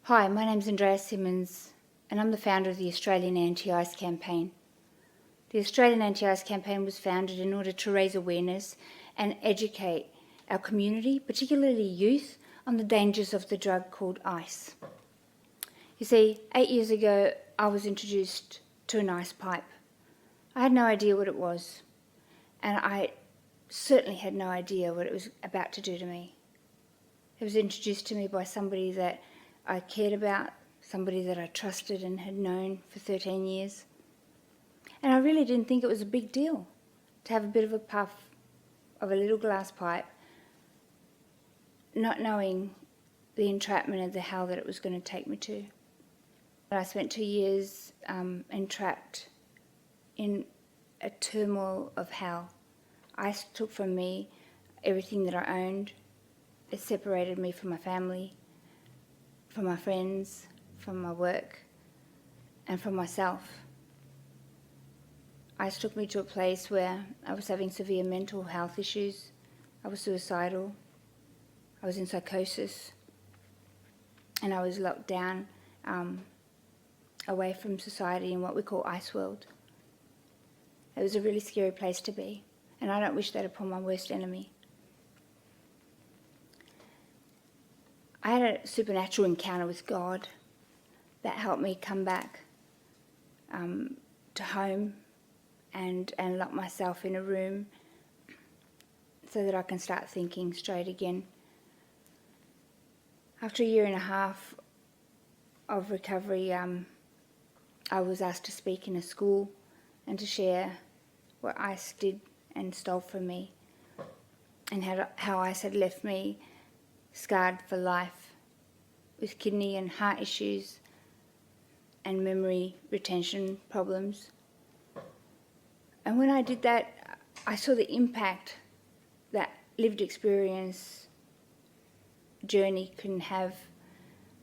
Hi, my name's Andrea Simmons and I'm the founder of the Australian Anti-Ice Campaign. The Australian Anti-Ice Campaign was founded in order to raise awareness and educate our community, particularly youth, on the dangers of the drug called ice. You see, 8 years ago I was introduced to an ice pipe. I had no idea what it was, and I certainly had no idea what it was about to do to me. It was introduced to me by somebody that I cared about, somebody that I trusted and had known for 13 years. And I really didn't think it was a big deal to have a bit of a puff of a little glass pipe, not knowing the entrapment and the hell that it was going to take me to. I spent 2 years entrapped in a turmoil of hell. Ice took from me everything that I owned. It separated me from my family, from my friends, from my work, and from myself. Ice took me to a place where I was having severe mental health issues. I was suicidal. I was in psychosis. And I was locked down away from society in what we call Ice World. It was a really scary place to be, and I don't wish that upon my worst enemy. I had a supernatural encounter with God that helped me come back to home and lock myself in a room so that I can start thinking straight again. After a year and a half of recovery, I was asked to speak in a school and to share what ice did and stole from me, and how ice had left me scarred for life with kidney and heart issues and memory retention problems. And when I did that, I saw the impact that lived experience journey can have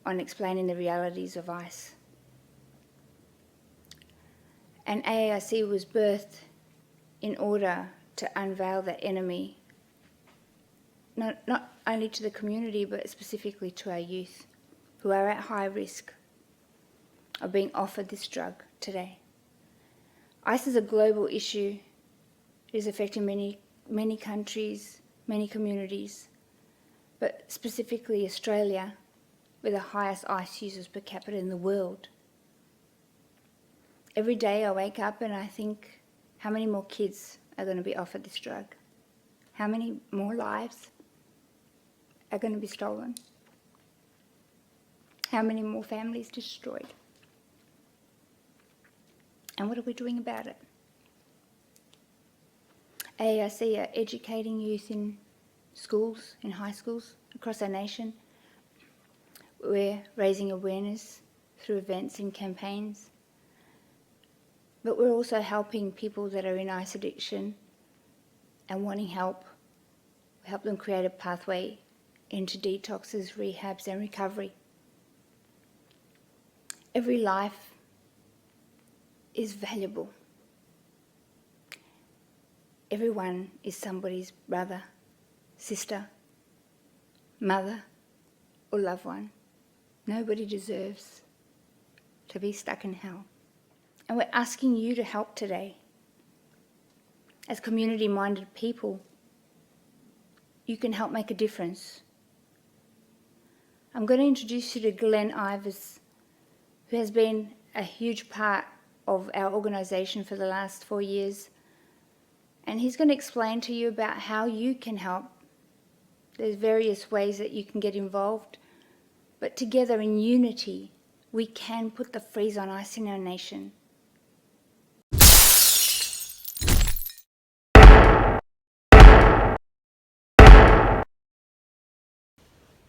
on explaining the realities of ice. And AAIC was birthed in order to unveil that enemy, not only to the community, but specifically to our youth, who are at high risk of being offered this drug today. Ice is a global issue. It is affecting many countries, many communities, but specifically Australia, with the highest ice users per capita in the world. Every day I wake up and I think, how many more kids are going to be offered this drug? How many more lives are going to be stolen? How many more families destroyed? And what are we doing about it? AAIC are educating youth in schools, in high schools across our nation. We're raising awareness through events and campaigns. But we're also helping people that are in ice addiction and wanting help. We help them create a pathway into detoxes, rehabs and recovery. Every life is valuable. Everyone is somebody's brother, sister, mother or loved one. Nobody deserves to be stuck in hell. And we're asking you to help today. As community-minded people, you can help make a difference. I'm going to introduce you to Glenn Ivers, who has been a huge part of our organisation for the last 4 years. And he's going to explain to you about how you can help. There's various ways that you can get involved, but together in unity, we can put the freeze on ice in our nation.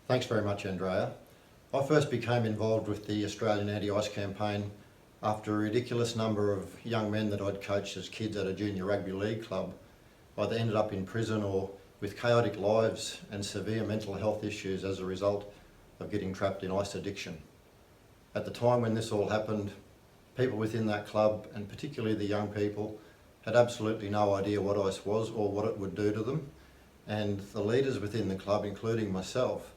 Thanks very much, Andrea. I first became involved with the Australian Anti-Ice Campaign after a ridiculous number of young men that I'd coached as kids at a junior rugby league club either ended up in prison or with chaotic lives and severe mental health issues as a result of getting trapped in ice addiction. At the time when this all happened, people within that club, and particularly the young people, had absolutely no idea what ice was or what it would do to them. And the leaders within the club, including myself,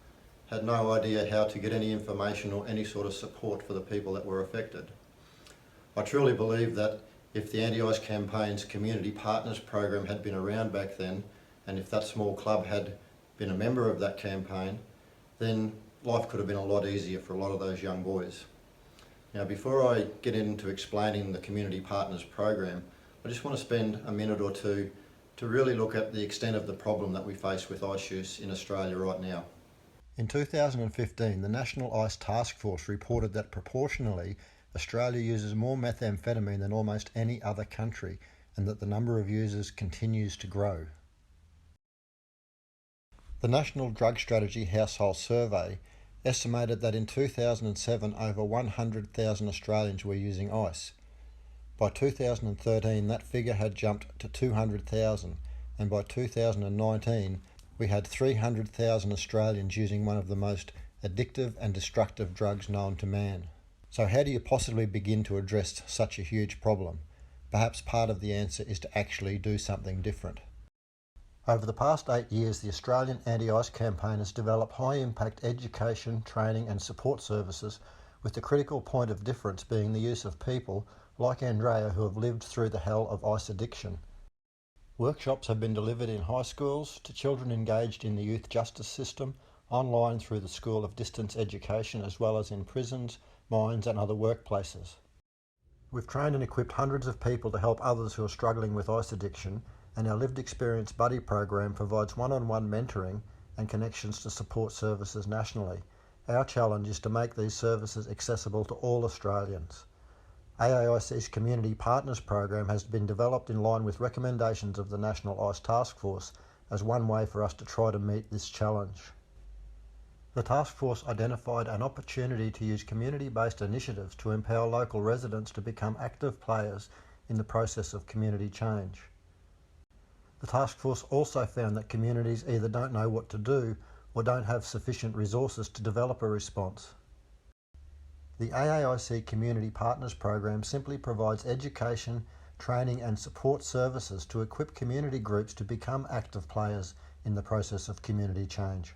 had no idea how to get any information or any sort of support for the people that were affected. I truly believe that if the Anti-Ice Campaign's Community Partners program had been around back then, and if that small club had been a member of that campaign, then life could have been a lot easier for a lot of those young boys. Now, before I get into explaining the Community Partners program, I just want to spend a minute or two to really look at the extent of the problem that we face with ice use in Australia right now. In 2015, the National Ice Task Force reported that proportionally, Australia uses more methamphetamine than almost any other country, and that the number of users continues to grow. The National Drug Strategy Household Survey estimated that in 2007 over 100,000 Australians were using ice. By 2013 that figure had jumped to 200,000, and by 2019 we had 300,000 Australians using one of the most addictive and destructive drugs known to man. So how do you possibly begin to address such a huge problem? Perhaps part of the answer is to actually do something different. Over the past 8 years, the Australian Anti-Ice Campaign has developed high-impact education, training and support services, with the critical point of difference being the use of people like Andrea who have lived through the hell of ice addiction. Workshops have been delivered in high schools, to children engaged in the youth justice system, online through the School of Distance Education, as well as in prisons, mines and other workplaces. We've trained and equipped hundreds of people to help others who are struggling with ice addiction, and our Lived Experience Buddy program provides one-on-one mentoring and connections to support services nationally. Our challenge is to make these services accessible to all Australians. AAIC's Community Partners program has been developed in line with recommendations of the National Ice Task Force as one way for us to try to meet this challenge. The task force identified an opportunity to use community-based initiatives to empower local residents to become active players in the process of community change. The task force also found that communities either don't know what to do or don't have sufficient resources to develop a response. The AAIC Community Partners program simply provides education, training and support services to equip community groups to become active players in the process of community change.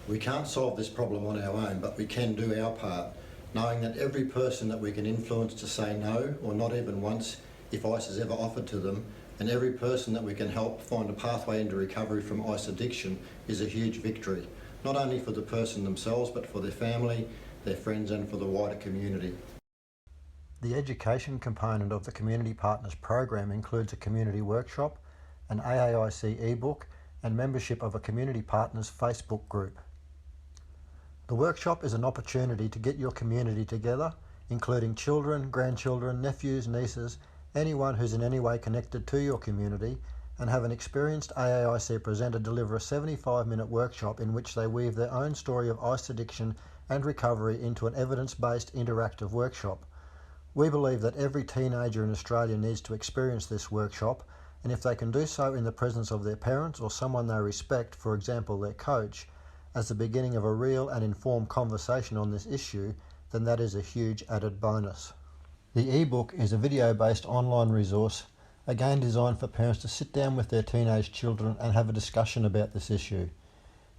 We can't solve this problem on our own, but we can do our part, knowing that every person that we can influence to say no, or not even once, if ice is ever offered to them, and every person that we can help find a pathway into recovery from ice addiction is a huge victory, not only for the person themselves, but for their family, their friends and for the wider community. The education component of the Community Partners program includes a community workshop, an AAIC ebook and membership of a Community Partners Facebook group. The workshop is an opportunity to get your community together, including children, grandchildren, nephews, nieces, anyone who's in any way connected to your community, and have an experienced AAIC presenter deliver a 75-minute workshop in which they weave their own story of ice addiction and recovery into an evidence-based interactive workshop. We believe that every teenager in Australia needs to experience this workshop, and if they can do so in the presence of their parents or someone they respect, for example their coach, as the beginning of a real and informed conversation on this issue, then that is a huge added bonus. The ebook is a video-based online resource, again designed for parents to sit down with their teenage children and have a discussion about this issue.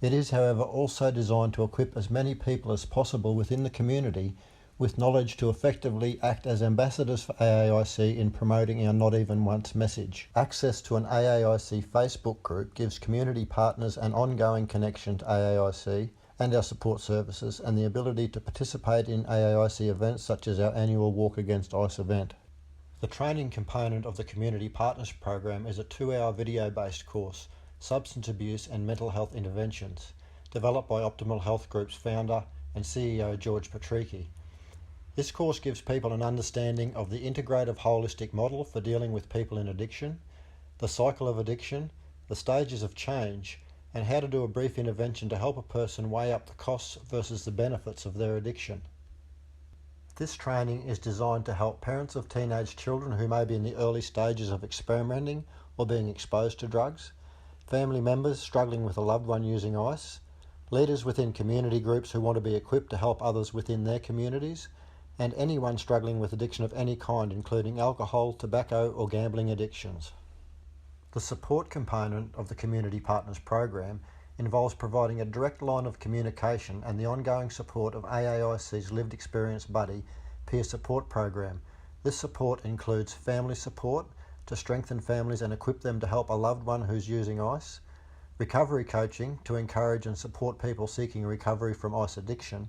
It is, however, also designed to equip as many people as possible within the community with knowledge to effectively act as ambassadors for AAIC in promoting our Not Even Once message. Access to an AAIC Facebook group gives community partners an ongoing connection to AAIC and our support services, and the ability to participate in AAIC events such as our annual Walk Against Ice event. The training component of the Community Partners program is a 2-hour video-based course, Substance Abuse and Mental Health Interventions, developed by Optimal Health Group's founder and CEO George Patrici. This course gives people an understanding of the integrative holistic model for dealing with people in addiction, the cycle of addiction, the stages of change, and how to do a brief intervention to help a person weigh up the costs versus the benefits of their addiction. This training is designed to help parents of teenage children who may be in the early stages of experimenting or being exposed to drugs, family members struggling with a loved one using ice, leaders within community groups who want to be equipped to help others within their communities, and anyone struggling with addiction of any kind, including alcohol, tobacco or gambling addictions. The support component of the Community Partners program involves providing a direct line of communication and the ongoing support of AAIC's Lived Experience Buddy peer support program. This support includes family support to strengthen families and equip them to help a loved one who's using ice, recovery coaching to encourage and support people seeking recovery from ice addiction,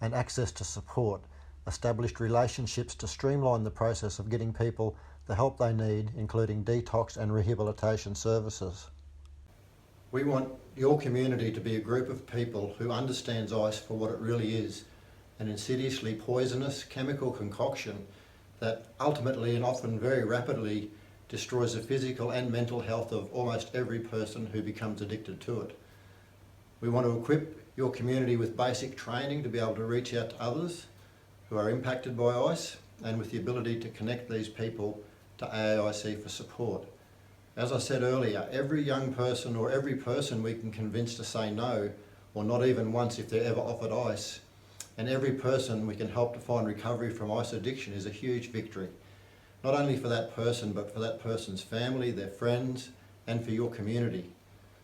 and access to support, established relationships to streamline the process of getting people the help they need, including detox and rehabilitation services. We want your community to be a group of people who understands ice for what it really is, an insidiously poisonous chemical concoction that ultimately and often very rapidly destroys the physical and mental health of almost every person who becomes addicted to it. We want to equip your community with basic training to be able to reach out to others who are impacted by ice and with the ability to connect these people to AAIC for support. As I said earlier, every young person or every person we can convince to say no, or not even once if they're ever offered ice, and every person we can help to find recovery from ice addiction is a huge victory. Not only for that person, but for that person's family, their friends, and for your community.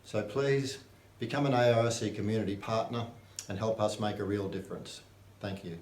So please, become an AAIC community partner and help us make a real difference. Thank you.